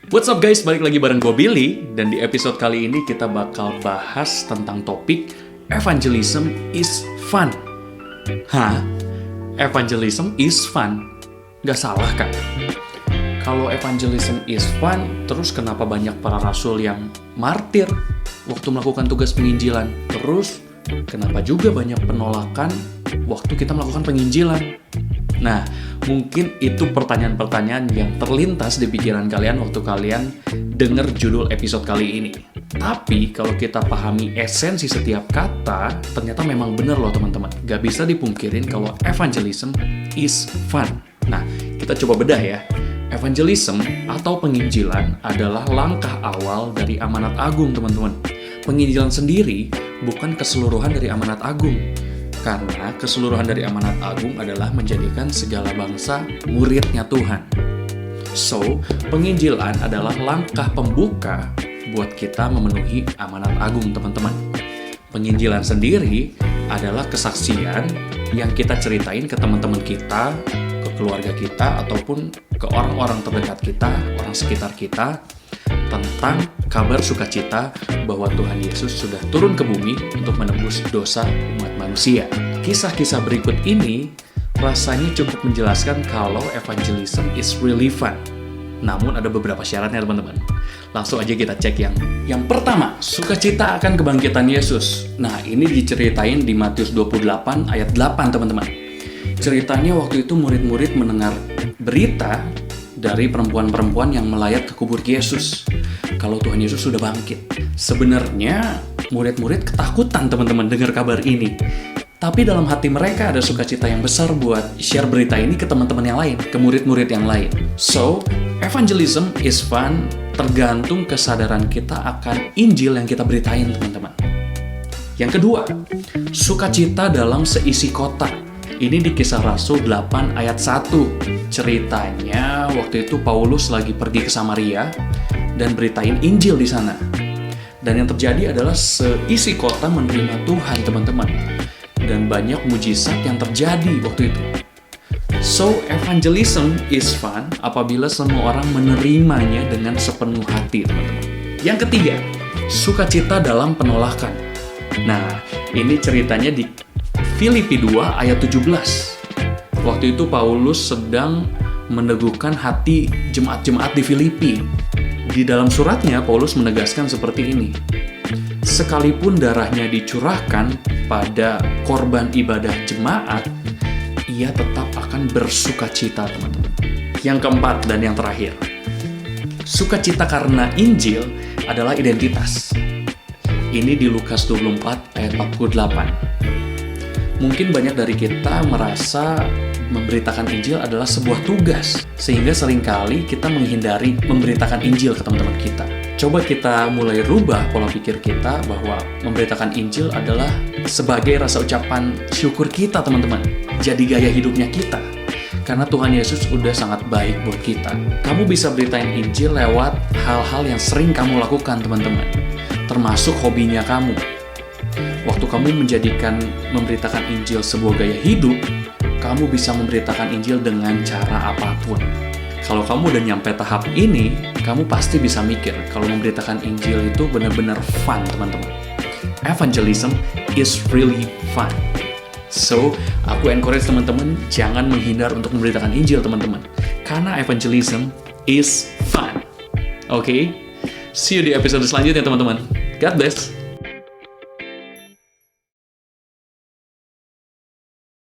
What's up guys, balik lagi bareng gue Billy. Dan di episode kali ini kita bakal bahas tentang topik Evangelism is fun. Hah? Evangelism is fun? Gak salah kan? Kalau evangelism is fun, terus kenapa banyak para rasul yang martir waktu melakukan tugas penginjilan? Terus kenapa juga banyak penolakan waktu kita melakukan penginjilan? Nah, mungkin itu pertanyaan-pertanyaan yang terlintas di pikiran kalian waktu kalian denger judul episode kali ini. Tapi, kalau kita pahami esensi setiap kata, ternyata memang benar loh teman-teman. Gak bisa dipungkirin kalau evangelism is fun. Nah, kita coba bedah ya. Evangelism atau penginjilan adalah langkah awal dari amanat agung teman-teman. Penginjilan sendiri bukan keseluruhan dari amanat agung. Karena keseluruhan dari amanat agung adalah menjadikan segala bangsa muridnya Tuhan. So, penginjilan adalah langkah pembuka buat kita memenuhi amanat agung, teman-teman. Penginjilan sendiri adalah kesaksian yang kita ceritain ke teman-teman kita, ke keluarga kita, ataupun ke orang-orang terdekat kita, orang sekitar kita, tentang kabar sukacita bahwa Tuhan Yesus sudah turun ke bumi untuk menebus dosa umat manusia. Kisah-kisah berikut ini rasanya cukup menjelaskan kalau evangelism is really fun. Namun ada beberapa syaratnya teman-teman. Langsung aja kita cek yang pertama, sukacita akan kebangkitan Yesus. Nah, ini diceritain di Matius 28 ayat 8 teman-teman. Ceritanya waktu itu murid-murid mendengar berita dari perempuan-perempuan yang melayat ke kubur Yesus kalau Tuhan Yesus sudah bangkit. Sebenarnya murid-murid ketakutan teman-teman dengar kabar ini. Tapi dalam hati mereka ada sukacita yang besar buat share berita ini ke teman-teman yang lain, ke murid-murid yang lain. So, evangelism is fun tergantung kesadaran kita akan Injil yang kita beritain teman-teman. Yang kedua, sukacita dalam seisi kota. Ini di Kisah Rasul 8 ayat 1. Ceritanya waktu itu Paulus lagi pergi ke Samaria dan beritain Injil di sana. Dan yang terjadi adalah seisi kota menerima Tuhan, teman-teman. Dan banyak mujizat yang terjadi waktu itu. So, evangelism is fun apabila semua orang menerimanya dengan sepenuh hati, teman-teman. Yang ketiga, sukacita dalam penolakan. Nah, ini ceritanya di Filipi 2 ayat 17. Waktu itu Paulus sedang meneguhkan hati jemaat-jemaat di Filipi. Di dalam suratnya, Paulus menegaskan seperti ini. Sekalipun darahnya dicurahkan pada korban ibadah jemaat, ia tetap akan bersukacita, teman-teman. Yang keempat dan yang terakhir, sukacita karena Injil adalah identitas. Ini di Lukas 24 ayat 48. Mungkin banyak dari kita merasa memberitakan Injil adalah sebuah tugas, sehingga seringkali kita menghindari memberitakan Injil ke teman-teman kita. Coba kita mulai rubah pola pikir kita bahwa memberitakan Injil adalah sebagai rasa ucapan syukur kita, teman-teman. Jadi gaya hidupnya kita. Karena Tuhan Yesus udah sangat baik buat kita. Kamu bisa beritain Injil lewat hal-hal yang sering kamu lakukan, teman-teman. Termasuk hobinya kamu. Waktu kamu menjadikan memberitakan Injil sebuah gaya hidup, kamu bisa memberitakan Injil dengan cara apapun. Kalau kamu udah nyampe tahap ini, kamu pasti bisa mikir kalau memberitakan Injil itu benar-benar fun, teman-teman. Evangelism is really fun. So, aku encourage teman-teman jangan menghindar untuk memberitakan Injil, teman-teman. Karena evangelism is fun. Oke? See you di episode selanjutnya, teman-teman. God bless.